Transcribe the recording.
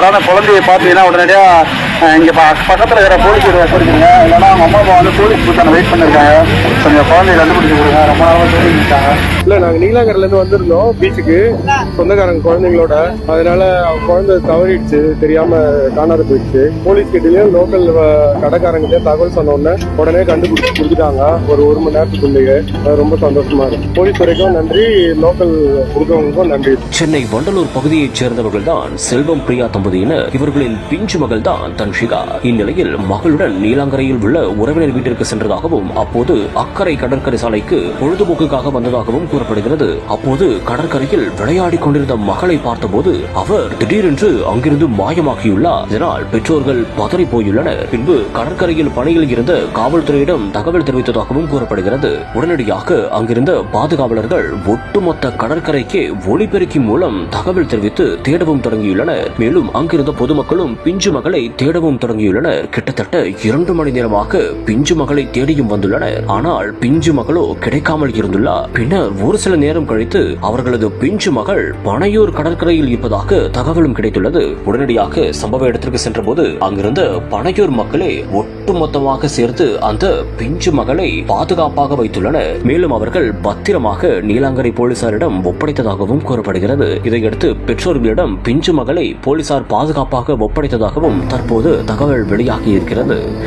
யாராவது குழந்தைய பார்த்தீங்கன்னா உடனடியாக இங்கே பக்கத்தில் இருக்கிற போலீஸ் ஒப்படைச்சிருங்க. இல்லைன்னா அவங்க அம்மா அப்பா வந்து போலீஸ் புத்தான வெயிட் பண்ணியிருக்காங்க. கொஞ்சம் குழந்தைய கண்டுபிடிச்சி கொடுங்க. ரொம்ப நாளாக சொல்லியிருக்காங்க. இல்லை, நாங்கள் நீலாங்கரிலேருந்து வந்திருந்தோம் பீச்சுக்கு சொந்தக்காரங்க குழந்தைங்களோட. அதனால குழந்தை தவறிடுச்சு, தெரியாம காணாத போயிடுச்சு. போலீஸ் கிட்டயும் லோக்கல் கடைக்காரங்கிட்டே தகவல் சொன்ன உடனே கண்டுபிடிச்சு கொடுத்துட்டாங்க ஒரு மணி நேரத்துக்குள்ளேயே. ரொம்ப சந்தோஷமா இருக்கு. போலீஸ் துறைக்கும் நன்றி, லோக்கல் இருக்கவங்களுக்கும் நன்றி. சென்னை வண்டலூர் பகுதியைச் சேர்ந்தவர்கள் தான் செல்வம் பிரியா தம்பதியினர். இவர்களின் பிஞ்சு மகள் தான் தன்ஷிகா. இந்நிலையில் மகளுடன் நீலாங்கரையில் உள்ள உறவினர் வீட்டிற்கு சென்றதாகவும் அப்போது அக்கரை கடற்கரை சாலைக்கு பொழுதுபோக்குக்காக வந்ததாகவும் கூறப்படுகிறது. அப்போது கடற்கரையில் விளையாடிக் கொண்டிருந்த மகளை பார்த்தபோது அவர் திடீரென்று அங்கிருந்து மாயமாகியுள்ளார். இதனால் பெற்றோர்கள் பதறி போயுள்ளனர். பின்பு கடற்கரையில் பணியில் இருந்த காவல்துறையிடம் தகவல் தெரிவித்ததாகவும் கூறப்படுகிறது. உடனடியாக அங்கிருந்த பாதுகாவலர்கள் ஒட்டுமொத்த கடற்கரைக்கே ஒலிபெருக்கி மூலம் தகவல் தெரிவித்து தேடவும் தொடங்கியுள்ளனர். மேலும் அங்கிருந்த பொதுமக்களும் பிஞ்சு மகளை தேடவும் தொடங்கியுள்ளனர். கிட்டத்தட்ட 2 மணி நேரமாக பிஞ்சு மகளை தேடியும் வந்துள்ளனர். ஆனால் பிஞ்சு மகளோ கிடைக்காமல் இருந்துள்ளார். பின்னர் ஒரு சில நேரம் கழித்து அவர்களது பிஞ்சு மகள் பனையூர் கடற்கரையில் இருப்பதாக தகவலும் கிடைத்துள்ளது. உடனடியாக சம்பவ இடத்திற்கு சென்றபோது அங்கிருந்த பனையூர் மக்களே ஒட்டுமொத்தமாக சேர்த்து அந்த பிஞ்சு மகளை பாதுகாப்பாக வைத்துள்ளனர். மேலும் அவர்கள் பத்திரமாக நீலாங்கரை போலீசாரிடம் ஒப்படைத்ததாகவும் கூறப்படுகிறது. இதையடுத்து பெற்றோர்களிடம் பிஞ்சு மகளை போலீசார் பாதுகாப்பாக ஒப்படைத்ததாகவும் தற்போது தகவல் வெளியாகி இருக்கிறது.